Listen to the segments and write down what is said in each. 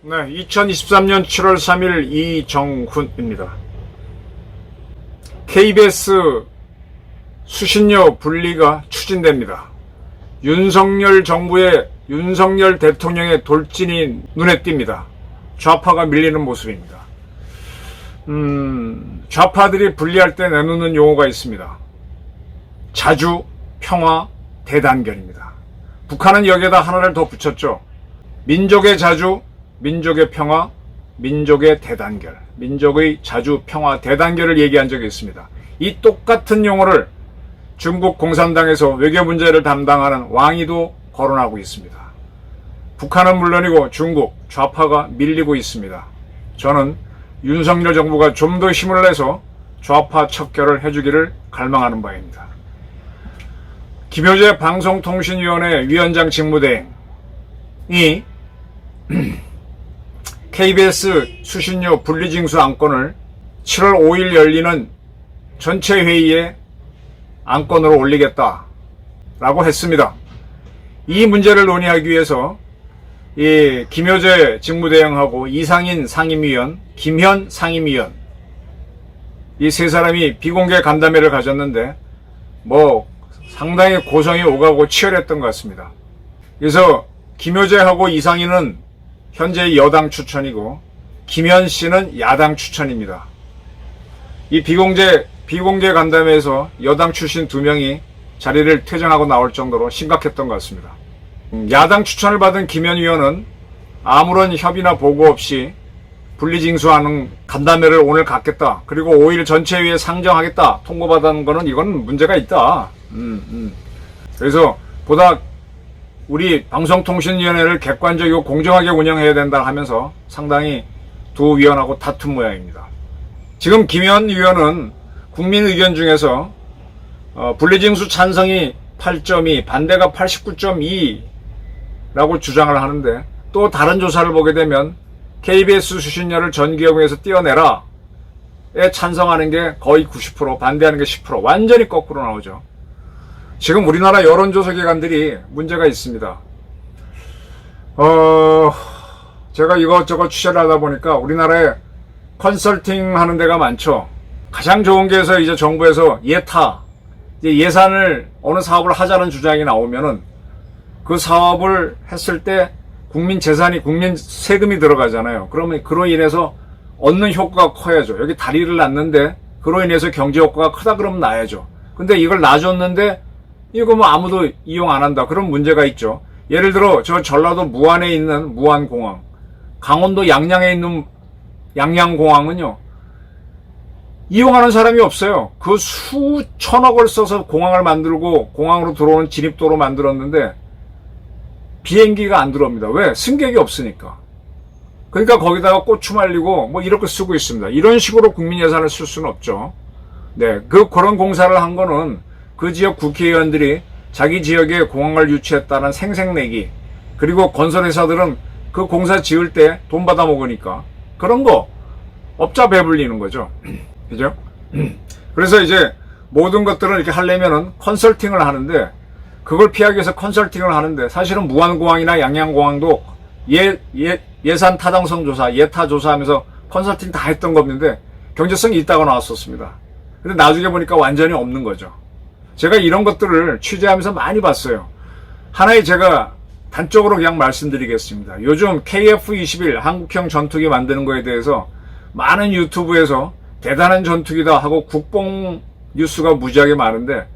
네, 2023년 7월 3일 이정훈입니다. KBS 수신료 분리가 추진됩니다. 윤석열 정부의 윤석열 대통령의 돌진이 눈에 띕니다. 좌파가 밀리는 모습입니다. 좌파들이 분리할 때 내놓는 용어가 있습니다. 자주, 평화, 대단결입니다. 북한은 여기에다 하나를 더 붙였죠. 민족의 자주, 민족의 평화, 민족의 대단결, 민족의 자주, 평화, 대단결을 얘기한 적이 있습니다. 이 똑같은 용어를 중국 공산당에서 외교 문제를 담당하는 왕이도 거론하고 있습니다. 북한은 물론이고 중국, 좌파가 밀리고 있습니다. 저는 윤석열 정부가 좀 더 힘을 내서 좌파 척결을 해주기를 갈망하는 바입니다. 김효재 방송통신위원회 위원장 직무대행이 KBS 수신료 분리징수 안건을 7월 5일 열리는 전체 회의에 안건으로 올리겠다라고 했습니다. 이 문제를 논의하기 위해서 이 김효재 직무대행하고 이상인 상임위원, 김현 상임위원 이 세 사람이 비공개 간담회를 가졌는데 상당히 고성이 오가고 치열했던 것 같습니다. 그래서 김효재하고 이상인은 현재 여당 추천이고 김현 씨는 야당 추천입니다. 이 비공개 간담회에서 여당 출신 2명이 자리를 퇴장하고 나올 정도로 심각했던 것 같습니다. 야당 추천을 받은 김현 의원은 아무런 협의나 보고 없이 분리징수하는 간담회를 오늘 갖겠다. 그리고 5일 전체회의에 상정하겠다. 통보받은 거는 이건 문제가 있다. 그래서 보다 우리 방송통신위원회를 객관적이고 공정하게 운영해야 된다 하면서 상당히 두 위원하고 다툰 모양입니다. 지금 김현 의원은 국민 의견 중에서 분리징수 찬성이 8.2, 반대가 89.2라고 주장을 하는데 또 다른 조사를 보게 되면 KBS 수신료를 전기요금에서 떼어내라에 찬성하는 게 거의 90%, 반대하는 게 10%, 완전히 거꾸로 나오죠. 지금 우리나라 여론조사 기관들이 문제가 있습니다. 제가 이것저것 취재를 하다 보니까 우리나라에 컨설팅 하는 데가 많죠. 가장 좋은 게 해서 이제 정부에서 예산을 어느 사업을 하자는 주장이 나오면은 그 사업을 했을 때 국민 재산이, 국민 세금이 들어가잖아요. 그러면 그로 인해서 얻는 효과가 커야죠. 여기 다리를 놨는데 그로 인해서 경제 효과가 크다 그러면 놔야죠. 근데 이걸 놔줬는데 이거 아무도 이용 안 한다. 그런 문제가 있죠. 예를 들어 저 전라도 무안에 있는 무안공항, 강원도 양양에 있는 양양공항은요. 이용하는 사람이 없어요. 그 수천억을 써서 공항을 만들고 공항으로 들어오는 진입도로 만들었는데 비행기가 안 들어옵니다. 왜? 승객이 없으니까. 그러니까 거기다가 고추 말리고 이렇게 쓰고 있습니다. 이런 식으로 국민 예산을 쓸 수는 없죠. 네, 그런 공사를 한 거는 그 지역 국회의원들이 자기 지역에 공항을 유치했다는 생색내기, 그리고 건설회사들은 그 공사 지을 때 돈 받아 먹으니까 그런 거 업자 배불리는 거죠. 그죠? 그래서 이제 모든 것들을 이렇게 하려면은 컨설팅을 하는데 그걸 피하기 위해서 컨설팅을 하는데 사실은 무안공항이나 양양공항도 예산 타당성 조사, 예타 조사하면서 컨설팅 다 했던 겁니다. 경제성이 있다고 나왔었습니다. 근데 나중에 보니까 완전히 없는 거죠. 제가 이런 것들을 취재하면서 많이 봤어요. 하나의 제가 단적으로 그냥 말씀드리겠습니다. 요즘 KF-21 한국형 전투기 만드는 거에 대해서 많은 유튜브에서 대단한 전투기다 하고 국뽕 뉴스가 무지하게 많은데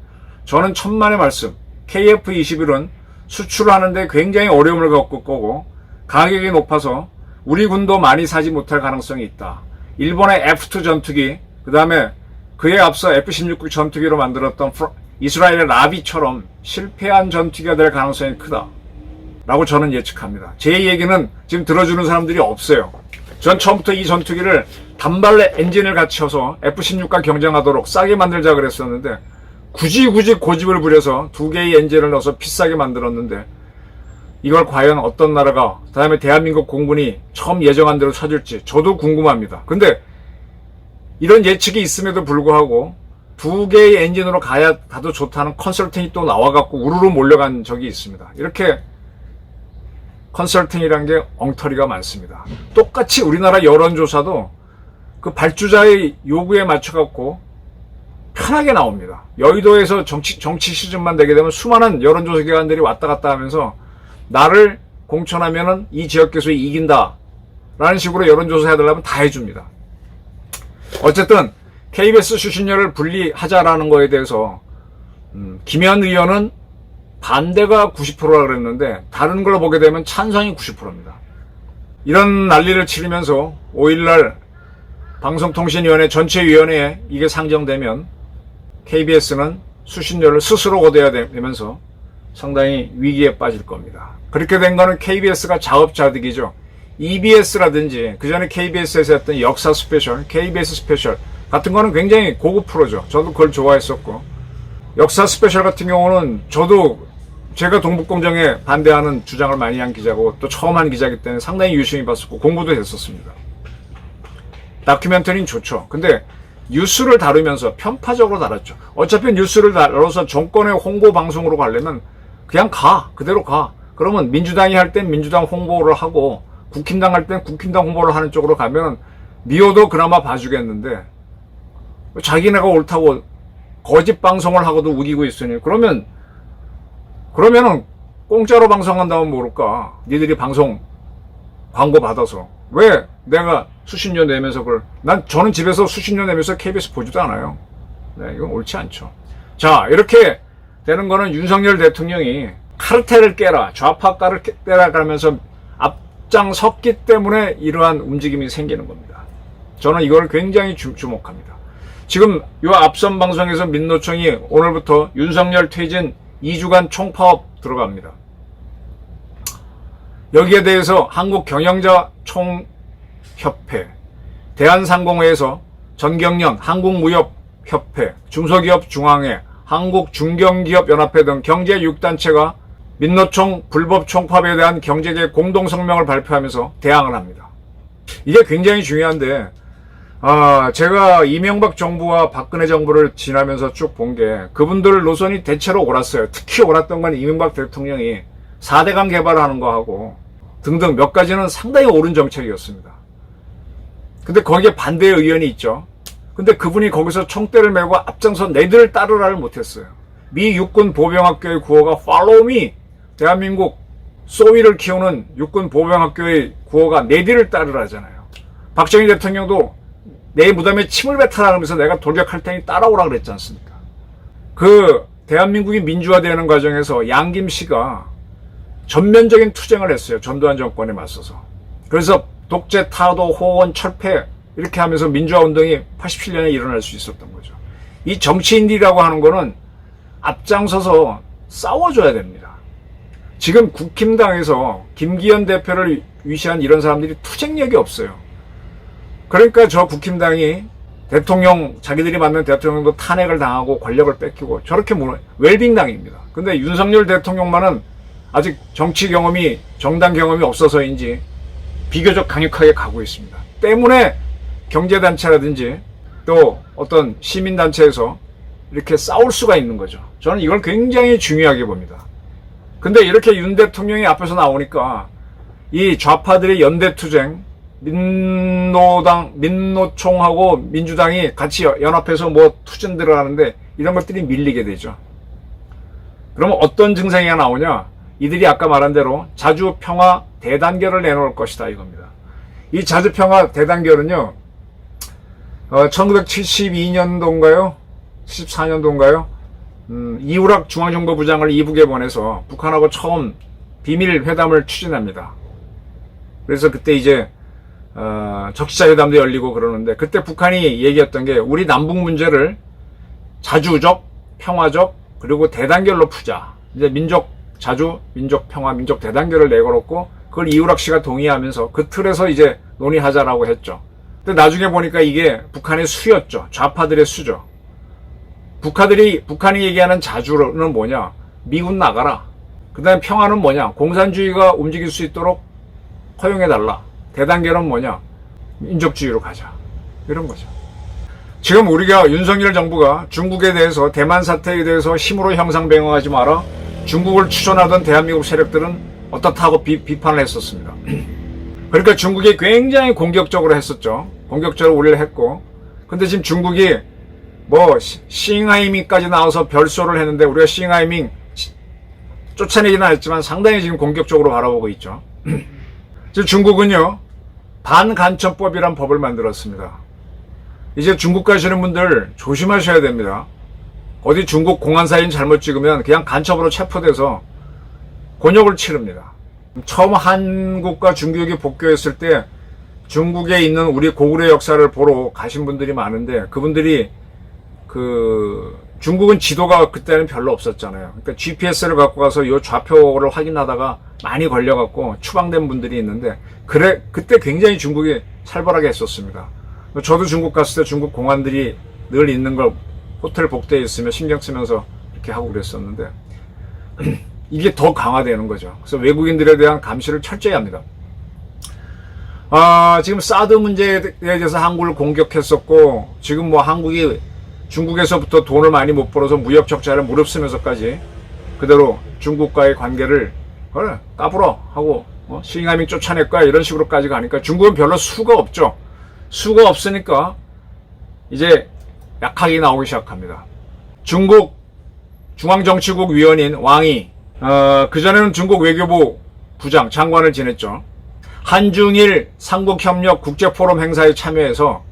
저는 천만의 말씀, KF-21은 수출하는데 굉장히 어려움을 겪을 거고 가격이 높아서 우리 군도 많이 사지 못할 가능성이 있다. 일본의 F2 전투기, 그 다음에 그에 앞서 F-16 전투기로 만들었던 이스라엘의 라비처럼 실패한 전투기가 될 가능성이 크다 라고 저는 예측합니다. 제 얘기는 지금 들어주는 사람들이 없어요. 전 처음부터 이 전투기를 단발의 엔진을 갖춰서 F-16과 경쟁하도록 싸게 만들자 그랬었는데 굳이 고집을 부려서 2개의 엔진을 넣어서 비싸게 만들었는데 이걸 과연 어떤 나라가, 그다음에 대한민국 공군이 처음 예정한 대로 쳐줄지 저도 궁금합니다. 근데 이런 예측이 있음에도 불구하고 두 개의 엔진으로 가도 좋다는 컨설팅이 또 나와갖고 우르르 몰려간 적이 있습니다. 이렇게 컨설팅이란 게 엉터리가 많습니다. 똑같이 우리나라 여론조사도 그 발주자의 요구에 맞춰갖고 편하게 나옵니다. 여의도에서 정치 시즌만 되게 되면 수많은 여론조사 기관들이 왔다 갔다 하면서 나를 공천하면은 이 지역 교수에 이긴다 라는 식으로 여론조사 해달라면 다 해줍니다. 어쨌든 KBS 수신료를 분리하자라는 거에 대해서 김현 의원은 반대가 90%라 그랬는데 다른 걸 보게 되면 찬성이 90%입니다. 이런 난리를 치르면서 5일날 방송통신위원회 전체위원회에 이게 상정되면 KBS는 수신료를 스스로 거둬야 되면서 상당히 위기에 빠질 겁니다. 그렇게 된 거는 KBS가 자업자득이죠. EBS라든지 그 전에 KBS에서 했던 역사 스페셜, KBS 스페셜 같은 거는 굉장히 고급 프로죠. 저도 그걸 좋아했었고 역사 스페셜 같은 경우는 저도 제가 동북공정에 반대하는 주장을 많이 한 기자고 또 처음 한 기자이기 때문에 상당히 유심히 봤었고 공부도 했었습니다. 다큐멘터리는 좋죠. 근데 뉴스를 다루면서 편파적으로 다뤘죠. 어차피 뉴스를 다뤄서 정권의 홍보 방송으로 가려면 그냥 그대로 가. 그러면 민주당이 할 땐 민주당 홍보를 하고 국힘당 할 땐 국힘당 홍보를 하는 쪽으로 가면 미워도 그나마 봐주겠는데 자기네가 옳다고 거짓 방송을 하고도 우기고 있으니 그러면은 공짜로 방송한다면 모를까. 니들이 방송 광고 받아서 왜 내가 수신료 내면서 저는 집에서 수신료 내면서 KBS 보지도 않아요. 네, 이건 옳지 않죠. 자, 이렇게 되는 거는 윤석열 대통령이 카르텔을 깨라, 좌파가를 깨라 가면서 앞장섰기 때문에 이러한 움직임이 생기는 겁니다. 저는 이걸 굉장히 주목합니다. 지금 이 앞선 방송에서 민노총이 오늘부터 윤석열 퇴진 2주간 총파업 들어갑니다. 여기에 대해서 한국경영자 총협회, 대한상공회에서 전경련, 한국무역협회, 중소기업중앙회, 한국중견기업연합회 등 경제 6단체가 민노총 불법 총파업에 대한 경제계 공동성명을 발표하면서 대항을 합니다. 이게 굉장히 중요한데 제가 이명박 정부와 박근혜 정부를 지나면서 쭉 본 게 그분들 노선이 대체로 옳았어요. 특히 옳았던 건 이명박 대통령이 4대강 개발을 하는 거하고 등등 몇 가지는 상당히 옳은 정책이었습니다. 근데 거기에 반대의 의견이 있죠. 근데 그분이 거기서 총대를 메고 앞장서 내들 따르라를 못했어요. 미 육군 보병학교의 구호가 Follow me. 대한민국 소위를 키우는 육군 보병학교의 구호가 내들을 따르라잖아요. 박정희 대통령도 내 무덤에 침을 뱉어라 하면서 내가 돌격할 테니 따라오라 그랬지 않습니까? 그 대한민국이 민주화되는 과정에서 양김씨가 전면적인 투쟁을 했어요. 전두환 정권에 맞서서. 그래서 독재, 타도, 호원, 철폐 이렇게 하면서 민주화 운동이 87년에 일어날 수 있었던 거죠. 이 정치인들이라고 하는 거는 앞장서서 싸워줘야 됩니다. 지금 국힘당에서 김기현 대표를 위시한 이런 사람들이 투쟁력이 없어요. 그러니까 저 국힘당이 자기들이 맡는 대통령도 탄핵을 당하고 권력을 뺏기고 저렇게 웰빙당입니다. 근데 윤석열 대통령만은 아직 정치 경험이, 정당 경험이 없어서인지 비교적 강력하게 가고 있습니다. 때문에 경제단체라든지 또 어떤 시민단체에서 이렇게 싸울 수가 있는 거죠. 저는 이걸 굉장히 중요하게 봅니다. 근데 이렇게 윤 대통령이 앞에서 나오니까 이 좌파들의 연대투쟁, 민노총하고 민주당이 같이 연합해서 투쟁들을 하는데 이런 것들이 밀리게 되죠. 그러면 어떤 증상이 나오냐? 이들이 아까 말한 대로 자주평화 대단결을 내놓을 것이다 이겁니다. 이 자주평화 대단결은요, 1972년도인가요? 74년도인가요? 이우락 중앙정보부장을 이북에 보내서 북한하고 처음 비밀 회담을 추진합니다. 그래서 그때 이제 적시자 회담도 열리고 그러는데 그때 북한이 얘기했던 게 우리 남북 문제를 자주적, 평화적 그리고 대단결로 푸자. 이제 민족 평화, 민족 대단결을 내걸었고 그걸 이우락 씨가 동의하면서 그 틀에서 이제 논의하자라고 했죠. 근데 나중에 보니까 이게 북한의 수였죠. 좌파들의 수죠. 북한이 얘기하는 자주는 뭐냐? 미군 나가라. 그 다음에 평화는 뭐냐? 공산주의가 움직일 수 있도록 허용해달라. 대단결은 뭐냐? 민족주의로 가자. 이런 거죠. 지금 우리가 윤석열 정부가 중국에 대해서 대만 사태에 대해서 힘으로 형상병행하지 마라. 중국을 추존하던 대한민국 세력들은 어떻다 하고 비판을 했었습니다. 그러니까 중국이 굉장히 공격적으로 했었죠. 공격적으로 우리를 했고. 근데 지금 중국이 뭐 싱하이밍까지 나와서 별소를 했는데 우리가 싱하이밍 쫓아내지는 않았지만 상당히 지금 공격적으로 바라보고 있죠. 지금 중국은요, 반간첩법이란 법을 만들었습니다. 이제 중국 가시는 분들 조심하셔야 됩니다. 어디 중국 공안 사진 잘못 찍으면 그냥 간첩으로 체포돼서 곤욕을 치릅니다. 처음 한국과 중국이 복교했을 때 중국에 있는 우리 고구려 역사를 보러 가신 분들이 많은데 그분들이 중국은 지도가 그때는 별로 없었잖아요. 그러니까 GPS를 갖고 가서 요 좌표를 확인하다가 많이 걸려갖고 추방된 분들이 있는데 그때 굉장히 중국이 살벌하게 했었습니다. 저도 중국 갔을 때 중국 공안들이 늘 있는 걸 호텔 복도에 있으면 신경 쓰면서 이렇게 하고 그랬었는데 이게 더 강화되는 거죠. 그래서 외국인들에 대한 감시를 철저히 합니다. 지금 사드 문제에 대해서 한국을 공격했었고 지금 뭐 한국이 중국에서부터 돈을 많이 못 벌어서 무역 적자를 무릅쓰면서까지 그대로 중국과의 관계를 그래 까불어 하고 싱하이밍 쫓아낼 거야 이런 식으로까지 가니까 중국은 별로 수가 없죠. 수가 없으니까 이제 약하게 나오기 시작합니다. 중국 중앙정치국 위원인 왕이 그전에는 중국 외교부 부장 장관을 지냈죠. 한중일 삼국협력 국제포럼 행사에 참여해서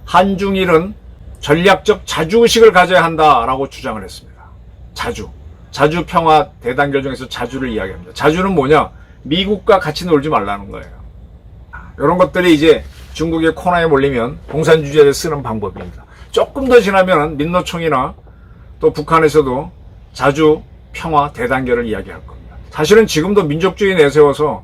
한중일은 전략적 자주의식을 가져야 한다라고 주장을 했습니다. 자주 평화 대단결 중에서 자주를 이야기합니다. 자주는 뭐냐? 미국과 같이 놀지 말라는 거예요. 이런 것들이 이제 중국의 코너에 몰리면 공산주의자를 쓰는 방법입니다. 조금 더 지나면 민노총이나 또 북한에서도 자주 평화 대단결을 이야기할 겁니다. 사실은 지금도 민족주의 내세워서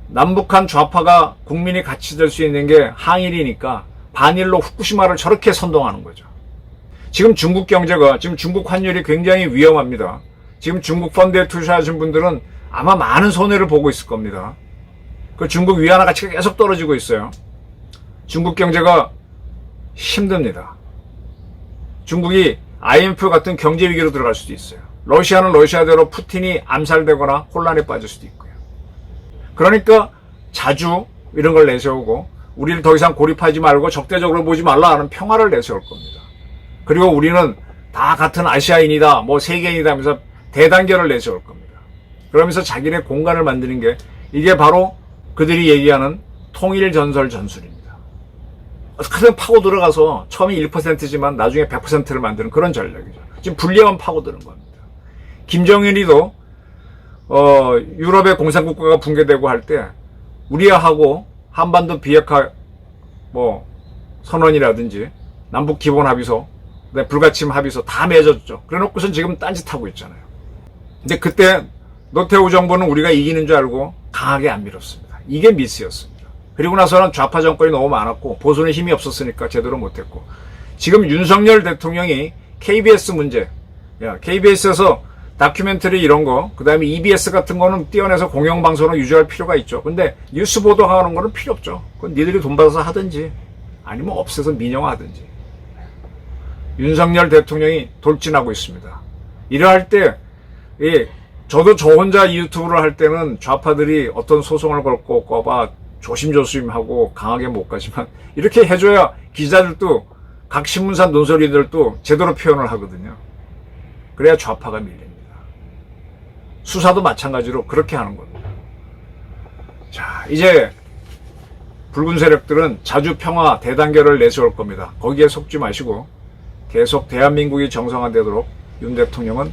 남북한 좌파가 국민이 같이 될 수 있는 게 항일이니까 반일로 후쿠시마를 저렇게 선동하는 거죠. 지금 중국 경제가, 지금 중국 환율이 굉장히 위험합니다. 지금 중국 펀드에 투자하신 분들은 아마 많은 손해를 보고 있을 겁니다. 그 중국 위안화 가치가 계속 떨어지고 있어요. 중국 경제가 힘듭니다. 중국이 IMF 같은 경제 위기로 들어갈 수도 있어요. 러시아는 러시아대로 푸틴이 암살되거나 혼란에 빠질 수도 있고요. 그러니까 자주 이런 걸 내세우고 우리를 더 이상 고립하지 말고 적대적으로 보지 말라 하는 평화를 내세울 겁니다. 그리고 우리는 다 같은 아시아인이다, 뭐 세계인이다 하면서 대단결을 내세울 겁니다. 그러면서 자기네 공간을 만드는 게 이게 바로 그들이 얘기하는 통일전설 전술입니다. 어떻게든 파고 들어가서 처음에 1%지만 나중에 100%를 만드는 그런 전략이죠. 지금 불리하면 파고드는 겁니다. 김정일이도 유럽의 공산국가가 붕괴되고 할 때 우리하고 한반도 비핵화 뭐 선언이라든지 남북 기본 합의서, 불가침 합의서 다 맺었죠. 그래놓고선 지금 딴짓하고 있잖아요. 근데 그때 노태우 정부는 우리가 이기는 줄 알고 강하게 안 밀었습니다. 이게 미스였습니다. 그리고 나서는 좌파 정권이 너무 많았고 보수는 힘이 없었으니까 제대로 못했고 지금 윤석열 대통령이 KBS 문제, KBS에서 다큐멘터리 이런 거, 그 다음에 EBS 같은 거는 띄어내서 공영방송을 유지할 필요가 있죠. 근데 뉴스 보도하는 거는 필요 없죠. 그건 니들이 돈 받아서 하든지 아니면 없애서 민영화하든지. 윤석열 대통령이 돌진하고 있습니다. 이러할 때 저도 저 혼자 유튜브를 할 때는 좌파들이 어떤 소송을 걸고 꺼봐 조심조심하고 강하게 못 가지만 이렇게 해줘야 기자들도 각 신문사 논설위들도 제대로 표현을 하거든요. 그래야 좌파가 밀립니다. 수사도 마찬가지로 그렇게 하는 겁니다. 자, 이제 붉은 세력들은 자주 평화 대단결을 내세울 겁니다. 거기에 속지 마시고 계속 대한민국이 정상화되도록 윤 대통령은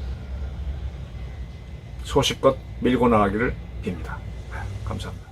소식껏 밀고 나가기를 빕니다. 감사합니다.